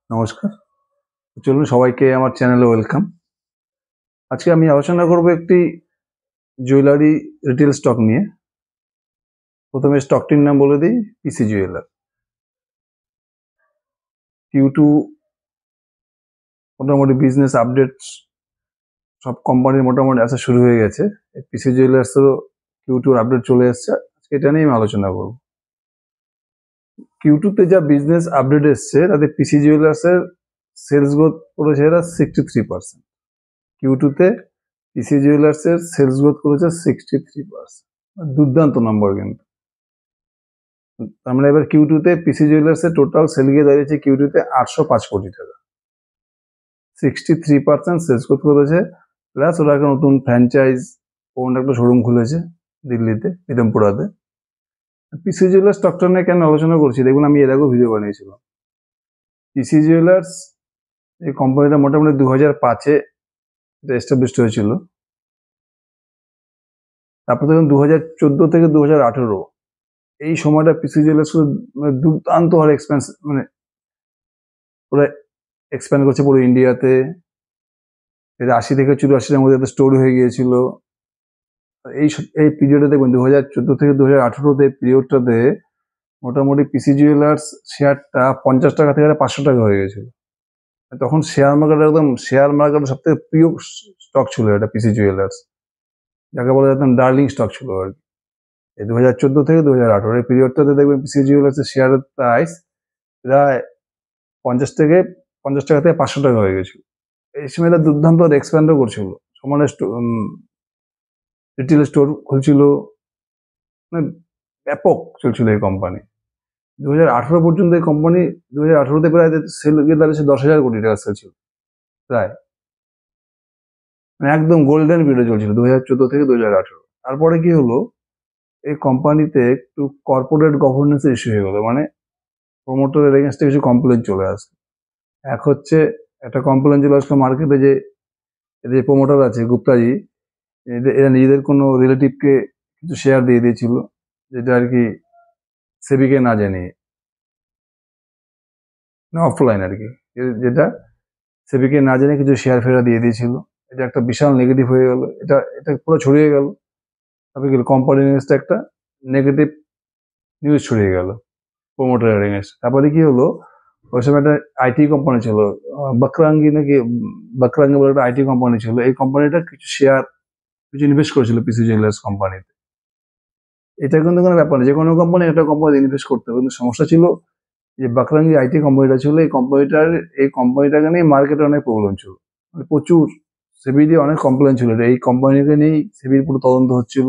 নমস্কার। চলুন সবাইকে আমার চ্যানেলে ওয়েলকাম। আজকে আমি আলোচনা করব একটি জুয়েলারি রিটেল স্টক নিয়ে। প্রথমে স্টকটির নাম বলে দিই, পিসি জুয়েলার। Q2 মোটামুটি বিজনেস আপডেটস সব কোম্পানির মোটামুটি আসা শুরু হয়ে গেছে। পিসি জুয়েলার্সেরও Q2 আপডেট চলে এসছে। আজকে এটা নিয়ে আমি আলোচনা করব। Q2 তে যা বিজনেস আপডেট এসছে তাতে পিসি জুয়েলার্সের সেলস গ্রোথ করেছে এরা 63%। Q2 তে পিসি জুয়েলার্সের সেলস গ্রোথ করেছে 63%। দুর্দান্ত নম্বর কিন্তু। তার মানে এবার Q2 তে পিসি জুয়েলার্সের টোটাল সেল গিয়ে দাঁড়িয়েছে Q2 তে 805 কোটি টাকা। 63% সেলস গ্রোথ করেছে। প্লাস ওরা একটা নতুন ফ্র্যাঞ্চাইজ ওন একটা শোরুম খুলেছে দিল্লিতে, ইদমপুরাতে। পিসি জুয়েলার্স স্টকটা নিয়ে কেন আলোচনা করছি দেখুন, আমি এর আগেও ভিডিও বানিয়েছিলাম। পিসি জুয়েলার্স এই কোম্পানিটা মোটামুটি 2005-এ এটা এস্টাবলিশড হয়েছিল। তারপর দেখুন 2014 থেকে 2018 এই সময়টা পিসি জুয়েলার্স মানে দুর্দান্ত হারে মানে ওরা এক্সপ্যান্ড করছে পুরো ইন্ডিয়াতে। এটা 80 থেকে 84-এর মধ্যে স্টোর হয়ে গিয়েছিল। এই পিরিয়ডে দেখবেন 2014 থেকে 2018-তে পিরিয়ডটাতে মোটামুটি পিসি জুয়েলার্স শেয়ারটা 50 টাকা থেকে 500 টাকা হয়ে গেছিল। তখন শেয়ার মার্কেটের সব থেকে প্রিয় স্টক ছিল এটা, পিসি জুয়েলার্স, যাকে বলা যেত ডার্লিং স্টক ছিল আর কি। এই 2014 থেকে 2018 এই পিরিয়ডটাতে দেখবেন পিসি জুয়েলার্সের শেয়ারের প্রাইস প্রায় 50 টাকা থেকে 500 টাকা হয়ে গেছিল। এই সময় এটা দুর্দান্ত এক্সপ্যান্ডও করছিল, সমানে রিটেল স্টোর খুলছিল, মানে ব্যাপক চলছিল এই কোম্পানি। 2018 পর্যন্ত এই কোম্পানি 2018-তে প্রায় সেল গিয়ে দাঁড়িয়েছে 10,000 কোটি টাকা সেল ছিল প্রায়, মানে একদম গোল্ডেন পিরিয়ড চলছিল 2014 থেকে 2018। তারপরে কি হলো, এই কোম্পানিতে একটু কর্পোরেট গভর্নেন্সের ইস্যু হয়ে গেলো, মানে প্রমোটারের এগেনস্টে কিছু কমপ্লেন চলে আসলো। এক হচ্ছে একটা কমপ্লেন চলে আসলো মার্কেটে যে এদের প্রমোটার আছে গুপ্তাজি, এরা নিজেদের কোনো রিলেটিভকে কিছু শেয়ার দিয়ে দিয়েছিল, যেটা আর কি সেবিকে না জানিয়ে, অফলাইন আর কি, যেটা সেবিকে না জানিয়ে কিছু শেয়ার ফেরা দিয়ে দিয়েছিল। এটা একটা বিশাল নেগেটিভ হয়ে গেল, এটা পুরো ছড়িয়ে গেল। তারপরে কি কোম্পানি এগেনস্টে একটা নেগেটিভ নিউজ ছড়িয়ে গেল প্রমোটারের এগেনস্ট। তারপরে কি হলো, ওই সময় একটা আইটি কোম্পানি ছিল, বাকরাঙ্গি বলে একটা আইটি কোম্পানি ছিল। এই কোম্পানিটা কিছু ইনভেস্ট করেছিল পিসি জুয়েলার্স কোম্পানিতে। এটা কিন্তু কোনো ব্যাপার না, যে কোনো কোম্পানি একটা কোম্পানিতে ইনভেস্ট করতে হবে, কিন্তু সমস্যা ছিল যে বাকরাঙ্গি আইটি কোম্পানিটা ছিল, এই কোম্পানিটাকে নিয়ে মার্কেটে অনেক প্রবলেম ছিল, মানে প্রচুর সেবি দিয়ে অনেক কমপ্লেন ছিল। এই কোম্পানিকে নিয়েই সেবির পুরো তদন্ত হচ্ছিল।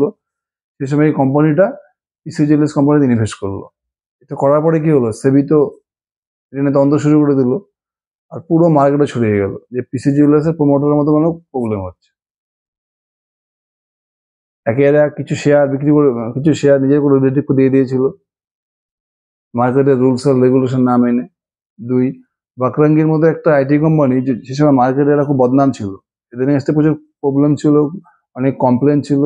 সেই সময় এই কোম্পানিটা পিসি জুয়েলার্স কোম্পানিতে ইনভেস্ট করলো। এটা করার পরে কি হলো, সেবি তো এটা নিয়ে তদন্ত শুরু করে দিল, আর পুরো মার্কেটে ছড়িয়ে গেল যে পিসি জুয়েলার্সের প্রমোটারের মতো কোনো প্রবলেম হচ্ছে। একে এরা কিছু শেয়ার বিক্রি করে, কিছু শেয়ার নিজের কোনো রিলেটিভকে দিয়ে দিয়েছিল মার্কেটের রুলস আর রেগুলেশন না মেনে। দুই, বাকরাঙ্গির মতো একটা আইটি কোম্পানি, সে সময় মার্কেটে এরা খুব বদনাম ছিল, এদের নিয়ে প্রচুর প্রবলেম ছিল, অনেক কমপ্লেন ছিল।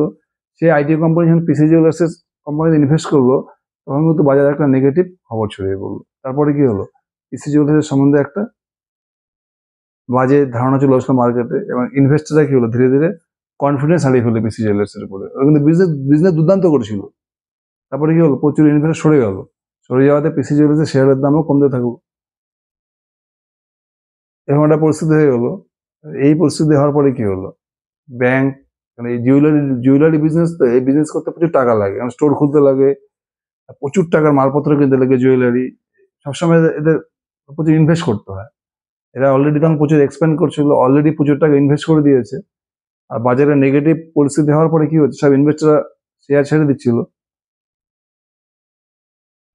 সেই আইটি কোম্পানি যখন পিসি জুয়েলার্সের কোম্পানিতে ইনভেস্ট করলো, তখন কিন্তু বাজারে একটা নেগেটিভ খবর ছড়িয়ে পড়লো। তারপরে কি হলো, পিসি জুয়েলার্সের সম্বন্ধে একটা বাজে ধারণা চলে আসলো মার্কেটে, এবং ইনভেস্টররা কি হলো, ধীরে ধীরে কনফিডেন্স হারিয়ে ফেললো পিসি জুয়েলার্সের উপরে। ওরা কিন্তু বিজনেস দুর্দান্ত করেছিল। তারপরে কি হলো, প্রচুর ইনভেস্টর সরে গেল, সরে যাওয়াতে পিসি জুয়েলার্সের শেয়ারের দামও কমতে থাকলো। এরকম একটা পরিস্থিতি হয়ে গেলো। এই পরিস্থিতি হওয়ার পরে কি হলো, ব্যাংক, মানে এই জুয়েলারি বিজনেস, তো এই বিজনেস করতে প্রচুর টাকা লাগে, কারণ স্টোর খুলতে লাগে, প্রচুর টাকার মালপত্র কিনতে লাগে জুয়েলারি, সবসময় এদের প্রচুর ইনভেস্ট করতে হয়। এরা অলরেডি তখন প্রচুর এক্সপেন্ড করছিল, অলরেডি প্রচুর টাকা ইনভেস্ট করে দিয়েছে। আর বাজারে নেগেটিভ পরিস্থিতি হওয়ার পরে কি হচ্ছে, সব ইনভেস্টররা শেয়ার ছেড়ে দিচ্ছিল।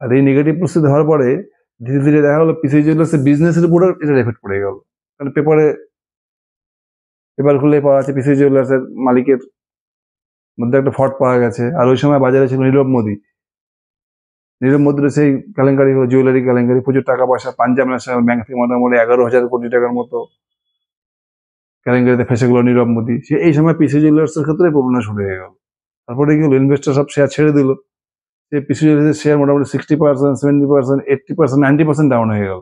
আর এই নেগেটিভ পরিস্থিতি হওয়ার পরে ধীরে ধীরে দেখা গেলো পিসি জুয়েলার্সের বিজনেসের উপরে এটার এফেক্ট পড়ে গেল। কারণ পেপার খুলে পাওয়া যাচ্ছে পিসি জুয়েলার্সের মালিকের মধ্যে একটা ফট পাওয়া গেছে। আর ওই সময় বাজারে ছিল নীরব মোদির সেই কেলেঙ্কারি হলো, জুয়েলারি কেলেঙ্কারি, প্রচুর টাকা পয়সা পাঞ্জাব ন্যাশনাল ব্যাংক থেকে মোটামুটি 11,000 কোটি টাকার মতো কেলেঙ্কারিতে ফেসে গেল নীরব মোদি। সে এই সময় পিসি জুয়েলার্সের ক্ষেত্রে প্রবলেম শুরু হয়ে গেল। তারপরে কি হলো, ইনভেস্টর সব শেয়ার ছেড়ে দিল। সেই পিসি জুয়েলার্সের শেয়ার মোটামুটি 60%, 70%, 80%, 90% ডাউন হয়ে গেল।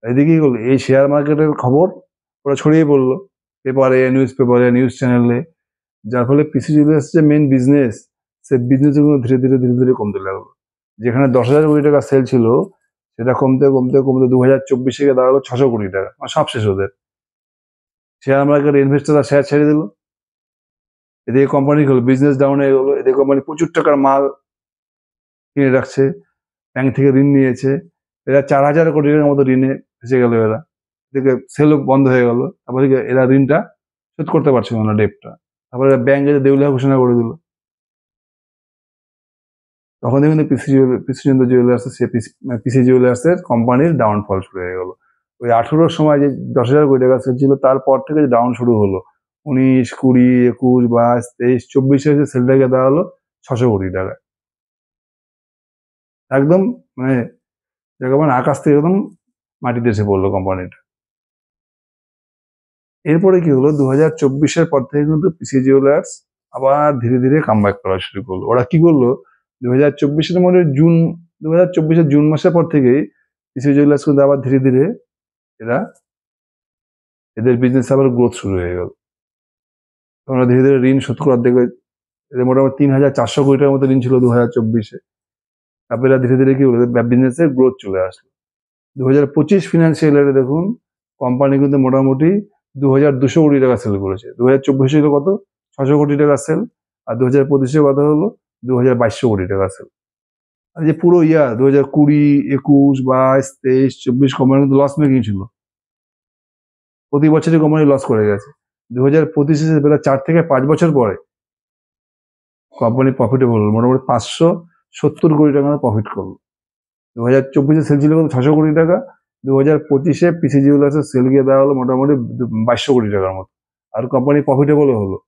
এদিকে কি করলো, এই শেয়ার মার্কেটের খবর ওরা ছড়িয়ে পড়লো পেপারে, নিউজ পেপারে, নিউজ চ্যানেলে, যার ফলে পিসি জুয়েলার্স যে মেন বিজনেস, সে বিজনেস গুলো ধীরে ধীরে ধীরে ধীরে কমতে লাগলো। যেখানে 10,000 কোটি টাকা সেল ছিল, সেটা কমতে কমতে কমতে 2024 গিয়ে দাঁড়ালো 600 কোটি টাকা, মানে সব শেষ ওদের। শেয়ার মার্কেট ইনভেস্টররা শেয়ার ছেড়ে দিল, এদিকে কোম্পানি হলো বিজনেস ডাউন হয়ে গেলো, এদিকে কোম্পানি প্রচুর টাকার মাল কিনে রাখছে, ব্যাংক থেকে ঋণ নিয়েছে, এরা 4,000 কোটি টাকার মতো ঋণে ফেসে গেল এরা, এদিকে সেলও বন্ধ হয়ে গেল, তারপরে এরা ঋণটা শোধ করতে পারছিল না, ডেপটা, তারপরে ব্যাংকে দেউলিয়া ঘোষণা করে দিল। তখন কিন্তু পিসি চন্দ্র জুয়েলার্স, পিসি জুয়েলার্সের কোম্পানির ডাউনফল শুরু হয়ে গেল। ওই 18 সময় যে 10,000 কোটি টাকা সেল ছিল, তারপর থেকে ডাউন শুরু হলো। 19, 20, 21, 22, 23, 24 সেলটাকে দেওয়া হলো 600 কোটি টাকা, একদম মানে আকাশ থেকে একদম মাটিতে এসে পড়লো কোম্পানিটা। এরপরে কি হলো, 2024 পর থেকে কিন্তু পিসি জুয়েলার্স আবার ধীরে ধীরে কামব্যাক করা শুরু করলো। ওরা কি করলো, 2024 মধ্যে জুন 2024 জুন মাসের পর থেকেই পিসি জুয়েলার্স কিন্তু আবার ধীরে ধীরে এদের বিজনেস আবার গ্রোথ শুরু হয়ে গেল। ওরা ধীরে ধীরে ঋণ শোধ করার দেখবে, এদের মোটামুটি 3,400 কোটি টাকার মতো ঋণ ছিল 2024। তারপরে এরা ধীরে ধীরে কি হলো, বিজনেসের গ্রোথ চলে আসলো। 2025 ফিনান্সিয়াল ইয়ারে দেখুন কোম্পানি কিন্তু মোটামুটি 2,200 কোটি টাকা সেল করেছে। 2024 ছিল কত, 600 কোটি টাকা সেল, আর 2025 কত হলো, 2,200 কোটি টাকা সেল। আর যে পুরো ইয়ার 2020, 21, 22, 23, 24 কোম্পানি কিন্তু লস মেকিং ছিল, প্রতি বছরই কোম্পানি লস করে গেছে। 2025 প্রায় 4 থেকে 5 বছর পরে কোম্পানি প্রফিটেবল হলো, মোটামুটি 570 কোটি টাকা প্রফিট করলো। 2024 সেল ছিল 600 কোটি টাকা, 2025 পিসি জুয়েলার্সের সেল গিয়ে দেওয়া হলো মোটামুটি 2,200 কোটি টাকার মতো, আর কোম্পানি প্রফিটেবল হলো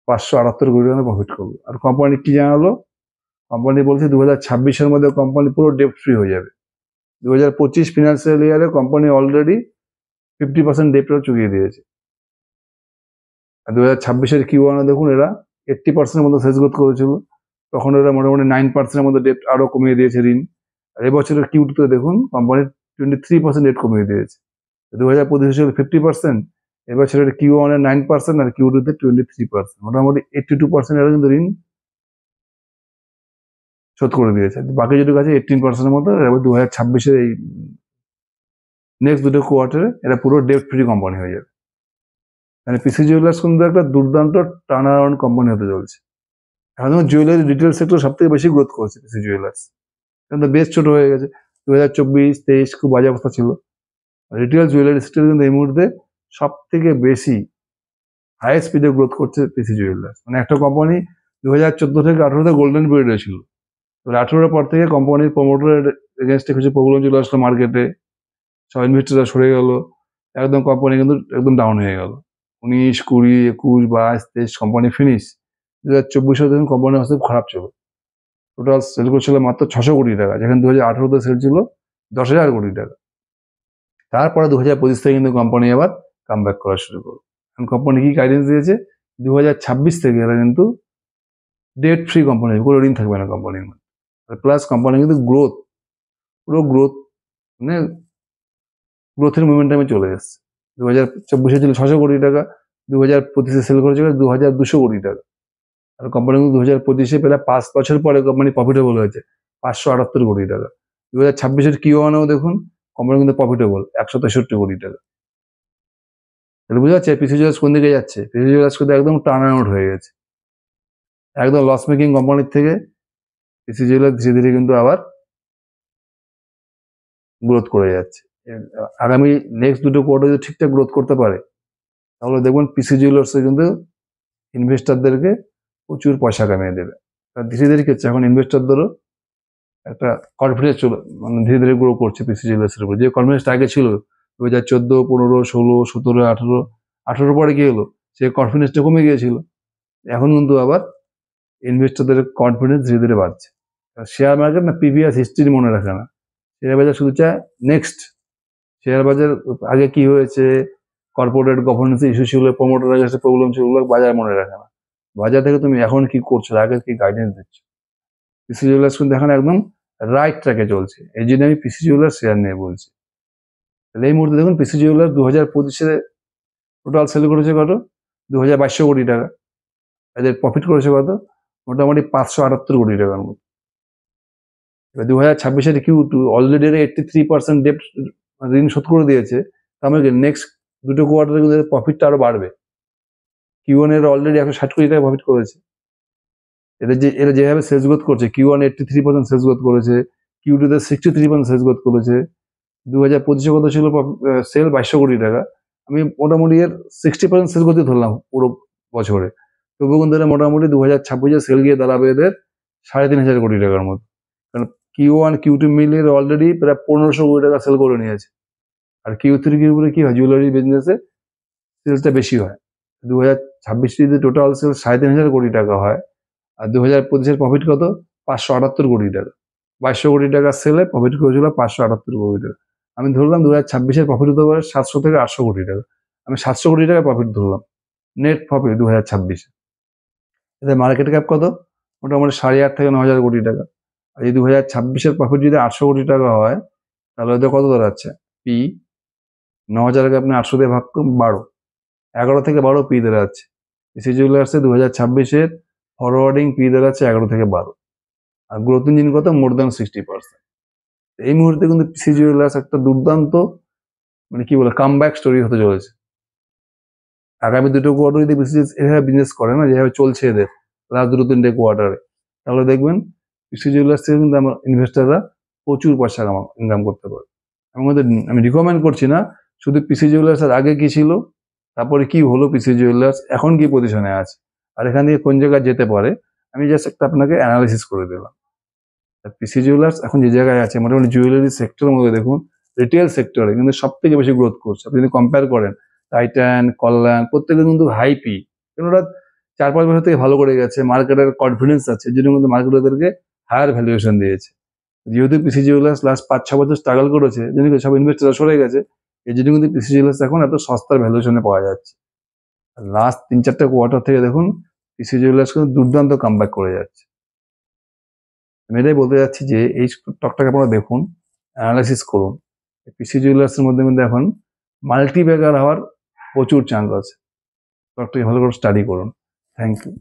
578 কোটি টাকা প্রফিট করলো। আর কোম্পানি কি জানালো, কোম্পানি বলছে 2026 মধ্যে কোম্পানি পুরো ডেপ্ট ফ্রি হয়ে যাবে। 2025 ফিনান্সিয়াল ইয়ারে কোম্পানি অলরেডি 50% ডেপ্ট চুকিয়ে দিয়েছে। আর 2026 Q1 দেখুন এরা 80% মতো সেলস গ্রোথ করেছিল, তখন এরা মোটামুটি 9% মতো ডেপ্ট আরো কমিয়ে দিয়েছে ঋণ। আর এবছরের Q2 দেখুন কোম্পানি 23% ডেট কমিয়ে দিয়েছে। 2025 ছিল 50%, এবছরের Q1 9% আর Q2 23%, মোটামুটি 82% এরা কিন্তু ঋণ শোধ করে দিয়েছে। বাকি যেটুকু আছে 18% মতো, এবার 2026 এই নেক্সট দুটো কোয়ার্টারে এরা পুরো ডেপ্ট ফ্রি কোম্পানি হয়ে যাবে। মানে পিসি জুয়েলার্স কিন্তু একটা দুর্দান্ত টার্ন অ্যারাউন্ড কোম্পানি হতে চলছে। এখন জুয়েলারি রিটেল সেক্টর সব থেকে বেশি গ্রোথ করছে পিসি জুয়েলার্স, কিন্তু বেশ ছোট হয়ে গেছে। 2024-23 খুব বাজে অবস্থা ছিল। রিটেল জুয়েলারি সেক্টর কিন্তু এই মুহূর্তে সব থেকে বেশি হাইয়েস্ট স্পিডে গ্রোথ করছে পিসি জুয়েলার্স। মানে একটা কোম্পানি 2014 থেকে 18 গোল্ডেন পিরিয়ডে ছিল, 18 পর থেকে কোম্পানির প্রমোটারের এগেনস্টে কিছু প্রবলেম চলে আসলো মার্কেটে, সব ইনভেস্টররা সরে গেল, একদম কোম্পানি কিন্তু একদম ডাউন হয়ে গেল। 19, 20, 21, 22, 23 কোম্পানি ফিনিশ। 2024 দেখুন কোম্পানির অবস্থা খুব খারাপ ছিল, টোটাল সেল করছিল মাত্র 600 কোটি টাকা, যেখানে 2018 সেল ছিল 10,000 কোটি টাকা। তারপরে 2025 থেকে কিন্তু কোম্পানি আবার কামব্যাক করা শুরু করলো। কোম্পানি কি গাইডেন্স দিয়েছে, 2026 থেকে এরা কিন্তু ডেট ফ্রি কোম্পানি, কোনো ঋণ থাকবে না কোম্পানির মধ্যে। প্লাস কোম্পানি কিন্তু পুরো গ্রোথ, মানে গ্রোথের মোমেন্টামে চলে এসছে। 2024 ছিল 600 কোটি টাকা, 2025 সেল করেছিল 2,200 কোটি টাকা। আর কোম্পানি কিন্তু 2025 প্রায় 5 বছর পরে কোম্পানি প্রফিটেবল হয়েছে 578 কোটি টাকা। 2026 Q1 দেখুন কোম্পানি কিন্তু প্রফিটেবল 163 কোটি টাকা। তাহলে বোঝা যাচ্ছে পিসি জুয়েলার্স কোন দিকে যাচ্ছে, পিসি জুয়েলার্স কিন্তু একদম টার্ন আউট হয়ে গেছে। একদম লস মেকিং কোম্পানির থেকে পিসি জুয়েলার্স ধীরে ধীরে কিন্তু আবার গ্রোথ করে যাচ্ছে। আগামী নেক্সট দুটো কোয়ার্টার যদি ঠিকঠাক গ্রোথ করতে পারে, তাহলে দেখবেন পিসি জুয়েলার্স কিন্তু ইনভেস্টারদেরকে প্রচুর পয়সা কামিয়ে দেবে। ধীরে ধীরে কি হচ্ছে, এখন ইনভেস্টারদেরও একটা কনফিডেন্স মানে ধীরে ধীরে গ্রো করছে পিসি জুয়েলার্সের উপর। যে কনফিডেন্সটা আগে ছিল 2014, 15, 16, 17, 18 পরে কি হলো, সেই কনফিডেন্সটা কমে গিয়েছিল। এখন কিন্তু আবার ইনভেস্টারদের কনফিডেন্স ধীরে ধীরে বাড়ছে। শেয়ার মার্কেট না প্রিভিয়াস হিস্ট্রি মনে রাখে না, শেয়ার বাজার শুধু চায় নেক্সট। শেয়ার বাজার আগে কি হয়েছে, কর্পোরেট গভর্নেন্স ইস্যু ছিল, প্রমোটারের কাছে প্রবলেম ছিল, ওগুলো বাজার মনে রাখে না। বাজার থেকে তুমি এখন কি করছো, আগে কি গাইডেন্স দিচ্ছ। পিসি জুয়েলার্স কিন্তু এখন একদম রাইট ট্র্যাকে চলছে, এই জন্য আমি পিসি জুয়েলার্স শেয়ার নিয়ে বলছি। তাহলে এই মুহূর্তে দেখুন পিসি জুয়েলার্স 2025-এ টোটাল সেল করেছে কত, 2200 কোটি টাকা। এদের প্রফিট করেছে কত, মোটামুটি 578 কোটি টাকার মতো। এবার 2026-এর Q2 অলরেডি 83% ডেট ঋণ শোধ করে দিয়েছে। তার মানে নেক্সট দুটো কোয়ার্টারে কিন্তু প্রফিটটা আরো বাড়বে। Q1 এর অলরেডি 160 কোটি টাকা প্রফিট করেছে। এরা যেভাবে সেলস গ্রোথ করছে, Q1 83% সেলস গ্রোথ করেছে, Q2 তে 63% সেলস গ্রোথ করেছে। 2025-এ কত ছিল সেল, 2200 কোটি টাকা। আমি মোটামুটি এর 60% সেল গ্রোথই ধরলাম পুরো বছরে। তবুও কিন্তু এরা মোটামুটি 2026-এ সেল গিয়ে দাঁড়াবে এদের 3500 কোটি টাকার মতো। কারণ Q1 Q2 মিলিয়ে অলরেডি প্রায় 1500 কোটি টাকা সেল করে নিয়েছে। আর Q3 Q4 কি হয়, জুয়েলারি বিজনেসে সেলসটা বেশি হয়। 2026 যদি টোটাল সেল 3500 কোটি টাকা হয়, আর 2025-এর প্রফিট কত, 578 কোটি টাকা। 2200 কোটি টাকা সেলে প্রফিট করেছিল 578 কোটি টাকা। আমি ধরলাম 2026-এর প্রফিট হতে পারে 700 থেকে 800 কোটি টাকা। আমি 700 কোটি টাকা প্রফিট ধরলাম, নেট প্রফিট 2026-এ। এদের মার্কেট ক্যাপ কত, মোটামুটি 8.5 থেকে 9,000 কোটি টাকা। আর এই 2026-এর প্রফিট যদি 800 কোটি টাকা হয়, তাহলে ওদের কত দাঁড়াচ্ছে, পি 9,000-কে আপনি 800 দিয়ে ভাগ করুন, 12, 11 থেকে 12 পি দাঁড়াচ্ছে। পিসি জুয়েলার্সে 2026-এর ফরওয়ার্ডিং পি দাঁড়াচ্ছে 11 থেকে 12, আর গ্রোথ ইঞ্জিন কত, মোর দ্যান 60%। এই মুহূর্তে কিন্তু পিসি জুয়েলার্স একটা দুর্দান্ত, মানে কি বলে, কামব্যাক স্টোরি হতে চলেছে। আগামী দুটো কোয়ার্টার যদি এভাবে বিজনেস করে না, যেভাবে চলছে এদের লাস্ট 2-3 কোয়ার্টারে, তাহলে দেখবেন পিসি জুয়েলার্স থেকে কিন্তু আমার ইনভেস্টাররা প্রচুর পয়সা ইনকাম করতে পারে। আমি রিকমেন্ড করছি না, শুধু পিসি জুয়েলার্স এর আগে কি ছিল, তারপরে কি হলো পিসি জুয়েলার্স, এখন কি পজিশনে আছে, আর এখান থেকে কোন জায়গায় যেতে পারে, আমি জাস্ট একটা আপনাকে অ্যানালাইসিস করে দিলাম। পিসি জুয়েলার্স এখন যে জায়গায় আছে, মোটামুটি জুয়েলারি সেক্টরের মধ্যে দেখুন, রিটেল সেক্টরে কিন্তু সব থেকে বেশি গ্রোথ করছে। আপনি যদি কম্পেয়ার করেন টাইটান, কল্যাণ, প্রত্যেকে কিন্তু হাই পি, কারণ ওরা 4-5 বছর থেকে ভালো করে গেছে, মার্কেটের কনফিডেন্স আছে, এই জন্য কিন্তু মার্কেট ওদেরকে হায়ার ভ্যালুয়েশন দিয়েছে। যেহেতু পিসি জুয়েলার্স লাস্ট 5-6 বছর স্ট্রাগল করেছে, যেন সব ইনভেস্টাররা সরে গেছে, এই জন্য কিন্তু পিসি জুয়েলার্স এখন এত সস্তার ভ্যালুয়েশনে পাওয়া যাচ্ছে। লাস্ট 3-4 কোয়ার্টার থেকে দেখুন পিসি জুয়েলার্স কিন্তু দুর্দান্ত কামব্যাক করে যাচ্ছে। আমি এটাই বলতে যাচ্ছি যে এই স্টকটাকে আপনারা দেখুন, অ্যানালাইসিস করুন। পিসি জুয়েলার্সের মধ্যে এখন মাল্টি ব্যাগার হওয়ার প্রচুর চান্স আছে। স্টকটাকে ভালো করে স্টাডি করুন। Thank you.